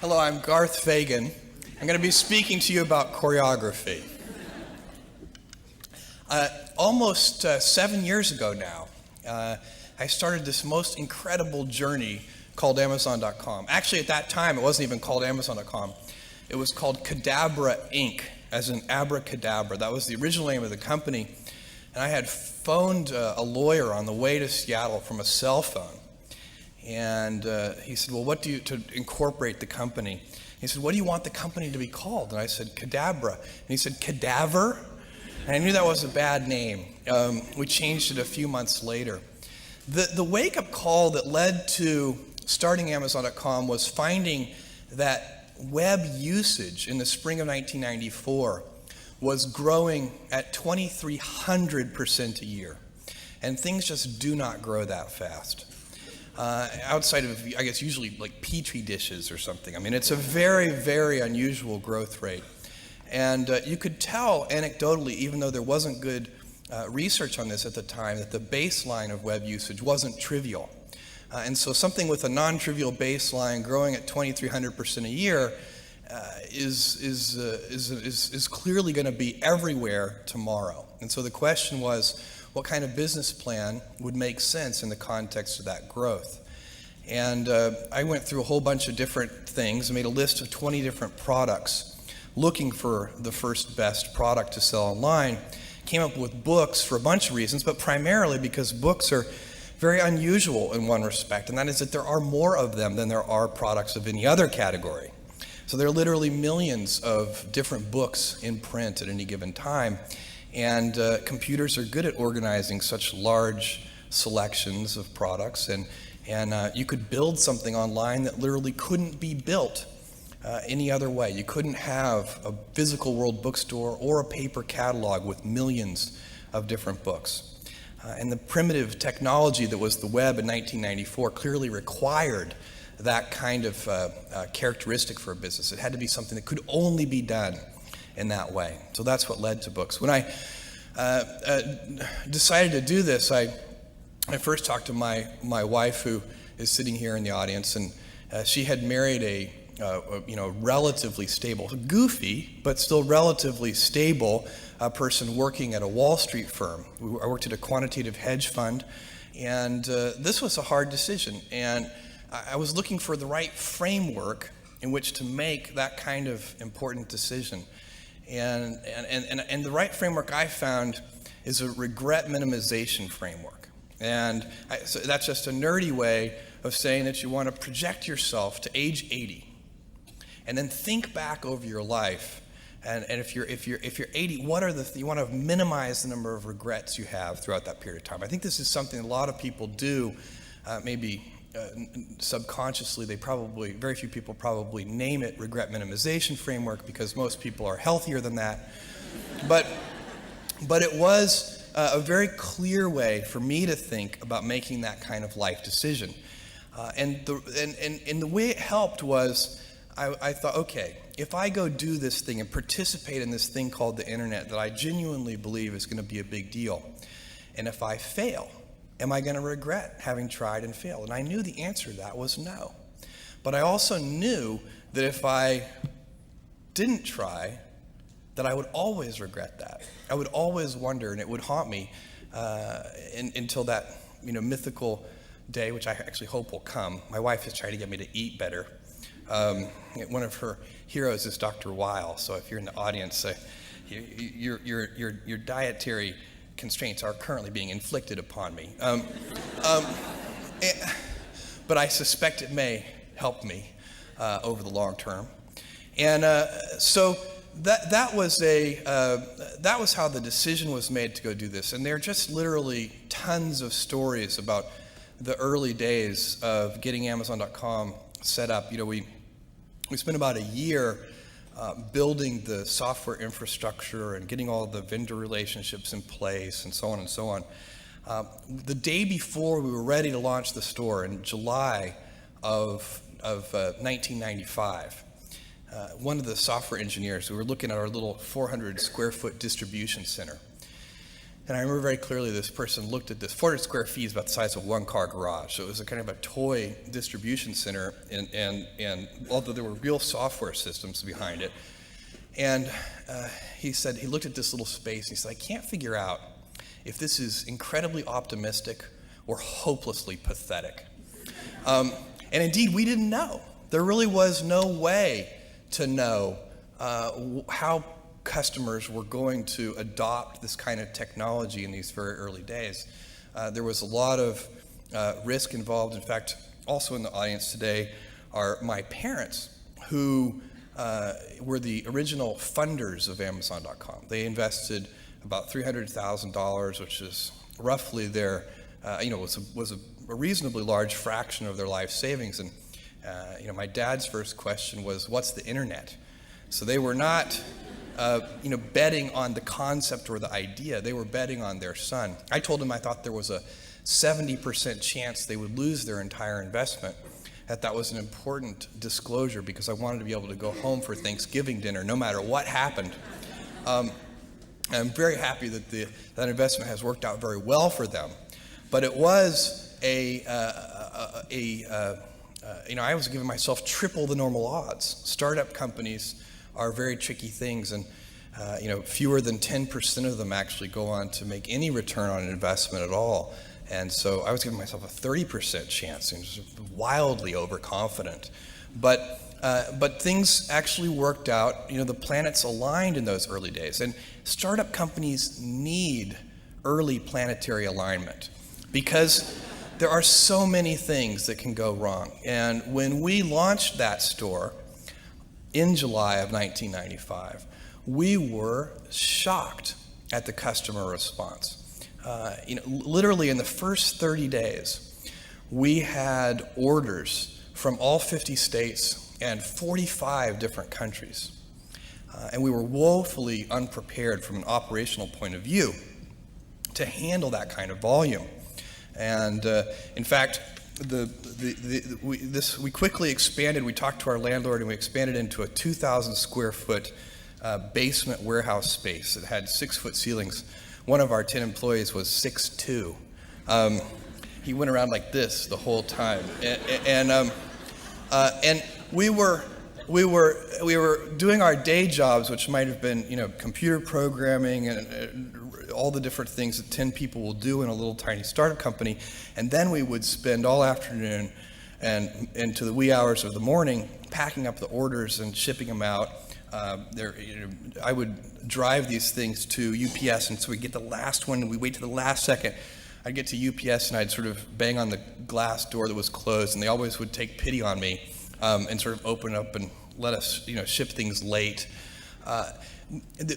Hello, I'm Garth Fagan. I'm going to be speaking to you about choreography. Almost 7 years ago now, I started this most incredible journey called Amazon.com. Actually, at that time, it wasn't even called Amazon.com. It was called Cadabra Inc., as in abracadabra. That was the original name of the company. And I had phoned a lawyer on the way to Seattle from a cell phone. And he said, well, what do you, to incorporate the company? He said, what do you want the company to be called? And I said, Cadabra. And he said, Cadaver? And I knew that was a bad name. We changed it a few months later. The wake-up call that led to starting Amazon.com was finding that web usage in the spring of 1994 was growing at 2,300% a year. And things just do not grow that fast. Outside of, I guess, usually like Petri dishes or something. I mean, it's a very, very unusual growth rate. And you could tell anecdotally, even though there wasn't good research on this at the time, that the baseline of web usage wasn't trivial. And so something with a non-trivial baseline growing at 2,300% a year is clearly going to be everywhere tomorrow. And so the question was, what kind of business plan would make sense in the context of that growth? And I went through a whole bunch of different things, made a list of 20 different products, looking for the first best product to sell online. Came up with books for a bunch of reasons, but primarily because books are very unusual in one respect, and that is that there are more of them than there are products of any other category. So there are literally millions of different books in print at any given time. And computers are good at organizing such large selections of products, and you could build something online that literally couldn't be built any other way. You couldn't have a physical world bookstore or a paper catalog with millions of different books. And the primitive technology that was the web in 1994 clearly required that kind of characteristic for a business. It had to be something that could only be done in that way. So that's what led to books. When I decided to do this, I first talked to my wife, who is sitting here in the audience, and she had married a relatively stable, goofy, but still relatively stable person working at a Wall Street firm. I worked at a quantitative hedge fund, and this was a hard decision. And I was looking for the right framework in which to make that kind of important decision. And the right framework I found is a regret minimization framework. And so that's just a nerdy way of saying that you want to project yourself to age 80 and then think back over your life. And if you're 80, what are you want to minimize the number of regrets you have throughout that period of time. I think this is something a lot of people do, maybe subconsciously. Very few people probably name it regret minimization framework because most people are healthier than that. But it was a very clear way for me to think about making that kind of life decision. And the way it helped was I thought, okay, if I go do this thing and participate in this thing called the internet that I genuinely believe is going to be a big deal, and if I fail, am I going to regret having tried and failed? And I knew the answer to that was no. But I also knew that if I didn't try, that I would always regret that. I would always wonder, and it would haunt me until that mythical day, which I actually hope will come. My wife is trying to get me to eat better. One of her heroes is Dr. Weil. So if you're in the audience, your dietary constraints are currently being inflicted upon me. But I suspect it may help me over the long term. And so that was how the decision was made to go do this. And there are just literally tons of stories about the early days of getting Amazon.com set up. We spent about a year building the software infrastructure and getting all the vendor relationships in place and so on and so on. The day before we were ready to launch the store in July of 1995, one of the software engineers, we were looking at our little 400 square foot distribution center. And I remember very clearly this person looked at this. 400 square feet is about the size of one car garage. So it was a kind of a toy distribution center, and although there were real software systems behind it. And he said, he looked at this little space, and he said, I can't figure out if this is incredibly optimistic or hopelessly pathetic. And indeed, we didn't know. There really was no way to know how customers were going to adopt this kind of technology in these very early days. There was a lot of risk involved. In fact, also in the audience today are my parents, who were the original funders of Amazon.com. They invested about $300,000, which is roughly their, was a reasonably large fraction of their life savings. And my dad's first question was, "What's the internet?" So they were not betting on the concept or the idea. They were betting on their son. I told him I thought there was a 70% chance they would lose their entire investment, that was an important disclosure because I wanted to be able to go home for Thanksgiving dinner no matter what happened. I'm very happy that that investment has worked out very well for them. But it was I was giving myself triple the normal odds. Startup companies are very tricky things, and fewer than 10% of them actually go on to make any return on an investment at all. And so I was giving myself a 30% chance, and just wildly overconfident. But things actually worked out. The planets aligned in those early days, and startup companies need early planetary alignment because there are so many things that can go wrong. And when we launched that store in July of 1995, we were shocked at the customer response. Literally in the first 30 days, we had orders from all 50 states and 45 different countries. And we were woefully unprepared from an operational point of view to handle that kind of volume. And in fact, we quickly expanded. We talked to our landlord, and we expanded into a 2,000 square foot basement warehouse space. It had 6-foot ceilings. One of our 10 employees was 6'2". He went around like this the whole time, and we were doing our day jobs, which might have been computer programming and all the different things that 10 people will do in a little tiny startup company, and then we would spend all afternoon and into the wee hours of the morning packing up the orders and shipping them out. I would drive these things to UPS, and so we'd get the last one, and we'd wait to the last second. I'd get to UPS, and I'd sort of bang on the glass door that was closed, and they always would take pity on me and sort of open up and let us ship things late.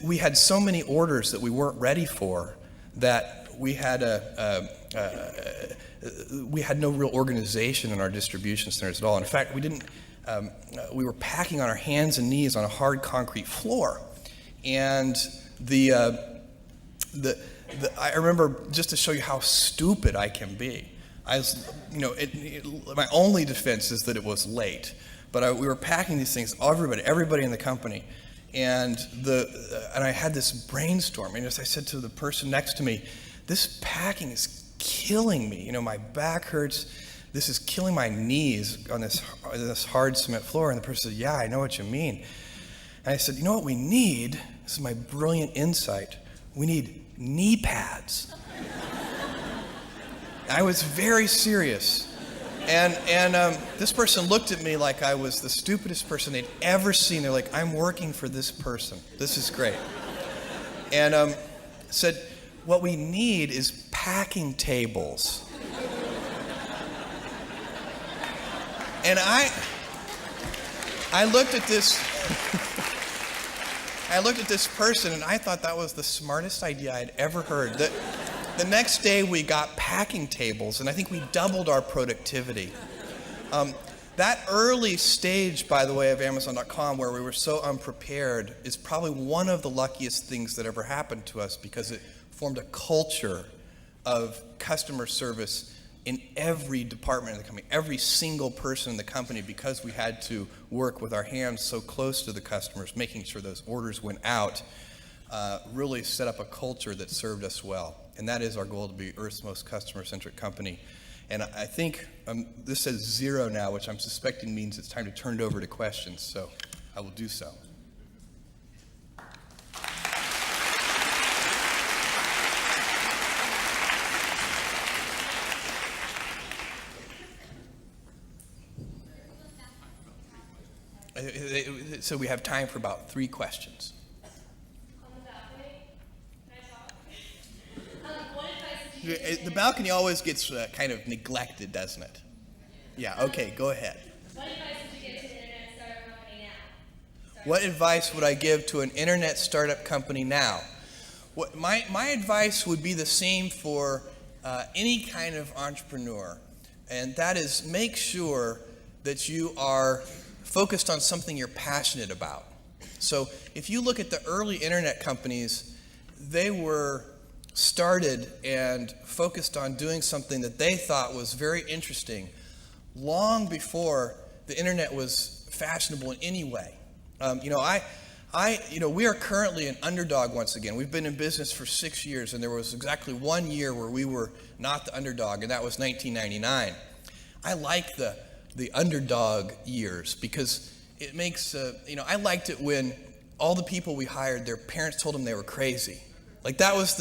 We had so many orders that we weren't ready for that we had no real organization in our distribution centers at all. In fact, we were packing on our hands and knees on a hard concrete floor, and I remember, just to show you how stupid I can be, my only defense is that it was late, but we were packing these things, everybody in the company, and I had this brainstorm, and as I said to the person next to me, this packing is killing me. My back hurts. This is killing my knees on this hard cement floor. And the person said, "Yeah, I know what you mean." And I said, "You know what we need?" This is my brilliant insight. We need knee pads. I was very serious. And this person looked at me like I was the stupidest person they'd ever seen. They're like, "I'm working for this person. This is great." And said, "What we need is packing tables." And I looked at this person, and I thought that was the smartest idea I'd ever heard. The next day we got packing tables, and I think we doubled our productivity. That early stage, by the way, of Amazon.com, where we were so unprepared, is probably one of the luckiest things that ever happened to us, because it formed a culture of customer service in every department of the company, every single person in the company, because we had to work with our hands so close to the customers, making sure those orders went out, really set up a culture that served us well. and that is our goal, to be Earth's most customer-centric company. And I think this says 0 now, which I'm suspecting means it's time to turn it over to questions, so I will do so. So we have time for about 3 questions. On the balcony? Can I talk? What advice did you give The balcony always gets kind of neglected, doesn't it? Yeah, okay, go ahead. What advice did you give to the internet startup company now? What advice would I give to an internet startup company now? My advice would be the same for any kind of entrepreneur, and that is make sure that you are focused on something you're passionate about. So if you look at the early internet companies, they were started and focused on doing something that they thought was very interesting long before the internet was fashionable in any way. We are currently an underdog once again. We've been in business for 6 years, and there was exactly 1 year where we were not the underdog, and that was 1999. I like the underdog years because it makes, I liked it when all the people we hired, their parents told them they were crazy. Like that was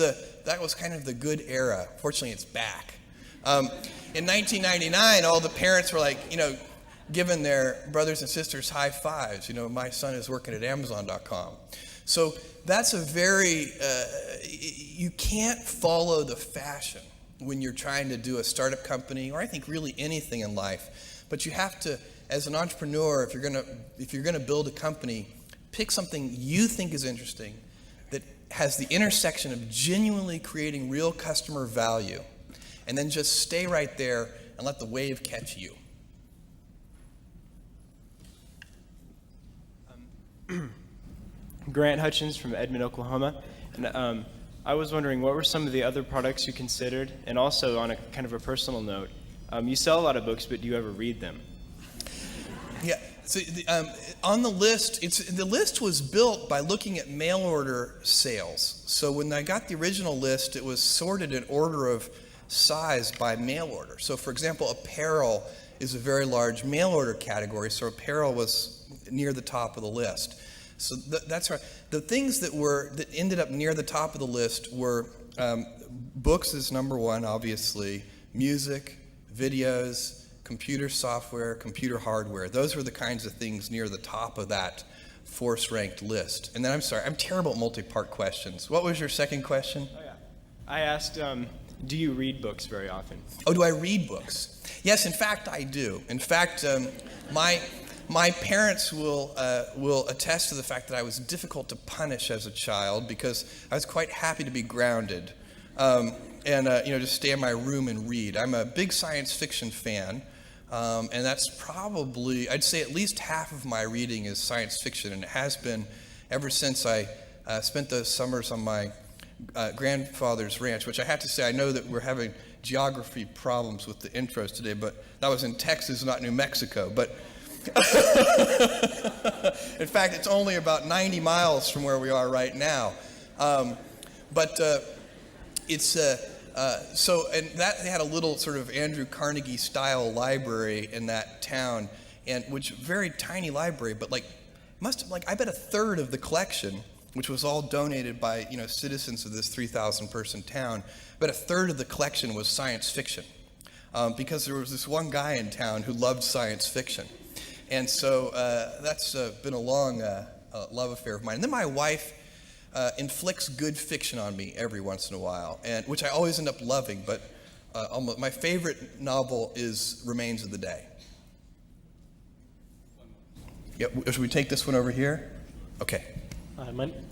kind of the good era. Fortunately, it's back. In 1999, all the parents were like, giving their brothers and sisters high fives. My son is working at Amazon.com. So that's a very, you can't follow the fashion when you're trying to do a startup company, or I think really anything in life. But you have to, as an entrepreneur, if you're gonna build a company, pick something you think is interesting that has the intersection of genuinely creating real customer value, and then just stay right there and let the wave catch you. Grant Hutchins from Edmond, Oklahoma. And I was wondering, what were some of the other products you considered? And also, on a kind of a personal note, you sell a lot of books, but do you ever read them? Yeah. So on the list, the list was built by looking at mail order sales. So when I got the original list, it was sorted in order of size by mail order. So for example, apparel is a very large mail order category, so apparel was near the top of the list. So that's right. The things that ended up near the top of the list were books is number 1, obviously, music, videos, computer software, computer hardware. Those were the kinds of things near the top of that force-ranked list. And then, I'm sorry, I'm terrible at multi-part questions. What was your second question? Oh, yeah. I asked, do you read books very often? Oh, do I read books? Yes, in fact, I do. In fact, my parents will attest to the fact that I was difficult to punish as a child because I was quite happy to be grounded and just stay in my room and read. I'm a big science fiction fan, and that's probably, I'd say at least half of my reading is science fiction, and it has been ever since I spent those summers on my grandfather's ranch, which I have to say, I know that we're having geography problems with the intros today, but that was in Texas, not New Mexico. But in fact, it's only about 90 miles from where we are right now. And that they had a little sort of Andrew Carnegie style library in that town, and which very tiny library, but I bet a third of the collection, which was all donated by citizens of this 3,000 person town, but a third of the collection was science fiction, because there was this one guy in town who loved science fiction. And so that's been a long love affair of mine. And then my wife inflicts good fiction on me every once in a while, and which I always end up loving. But my favorite novel is Remains of the Day. Yeah, should we take this one over here? Okay.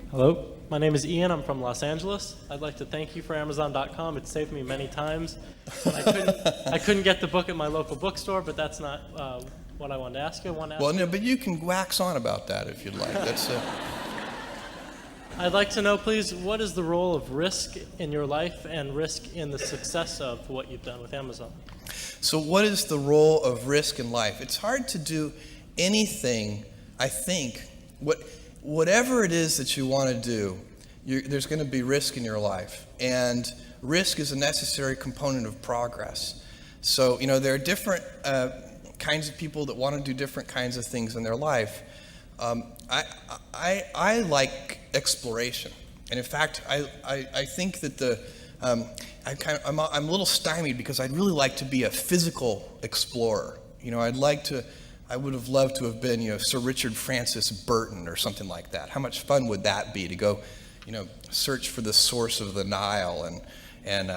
Hello, my name is Ian. I'm from Los Angeles. I'd like to thank you for Amazon.com. It's saved me many times. I couldn't get the book at my local bookstore, but that's not what I wanted to ask you. But you can wax on about that if you'd like. That's. I'd like to know, please, what is the role of risk in your life and risk in the success of what you've done with Amazon? So what is the role of risk in life? It's hard to do anything, I think. Whatever it is that you want to do, there's going to be risk in your life. And risk is a necessary component of progress. So, there are different kinds of people that want to do different kinds of things in their life. I like exploration. And in fact, I think that I'm a little stymied because I'd really like to be a physical explorer. I would have loved to have been, Sir Richard Francis Burton or something like that. How much fun would that be to go, search for the source of the Nile and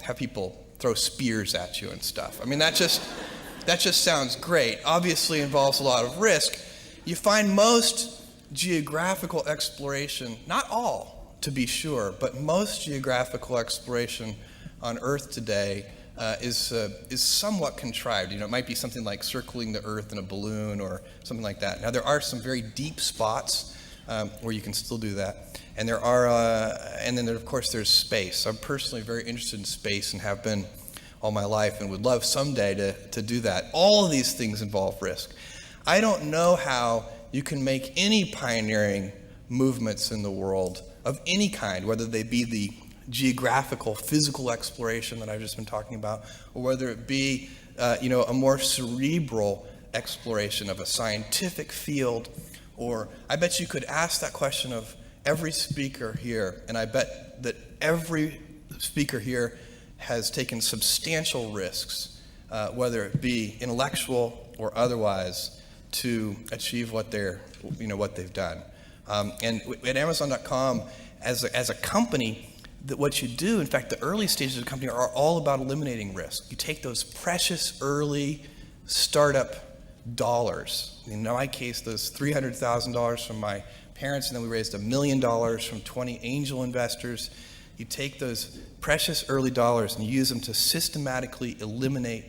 have people throw spears at you and stuff. I mean, that just sounds great. Obviously involves a lot of risk. You find most geographical exploration, not all to be sure, but most geographical exploration on Earth today is somewhat contrived. It might be something like circling the Earth in a balloon or something like that. Now, there are some very deep spots where you can still do that. And then of course there's space. I'm personally very interested in space and have been all my life and would love someday to do that. All of these things involve risk. I don't know how you can make any pioneering movements in the world of any kind, whether they be the geographical, physical exploration that I've just been talking about, or whether it be a more cerebral exploration of a scientific field. Or I bet you could ask that question of every speaker here, and I bet that every speaker here has taken substantial risks, whether it be intellectual or otherwise, to achieve what they've done. And at Amazon.com, as a company, that what you do, in fact, the early stages of the company are all about eliminating risk. You take those precious early startup dollars. In my case, those $300,000 from my parents, and then we raised $1 million from 20 angel investors. You take those precious early dollars and you use them to systematically eliminate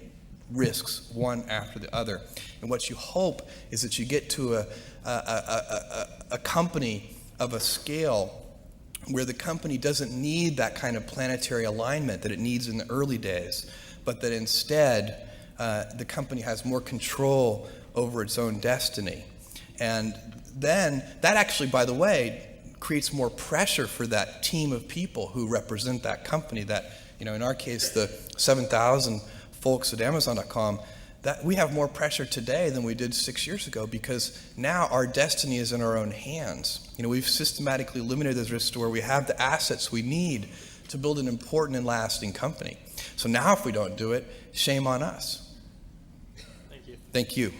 risks one after the other. And what you hope is that you get to a company of a scale where the company doesn't need that kind of planetary alignment that it needs in the early days, but that instead the company has more control over its own destiny. And then that actually, by the way, creates more pressure for that team of people who represent that company. That, in our case, the 7,000 folks at Amazon.com, that we have more pressure today than we did 6 years ago, because now our destiny is in our own hands. We've systematically eliminated those risks to where we have the assets we need to build an important and lasting company. So now if we don't do it, shame on us. Thank you. Thank you.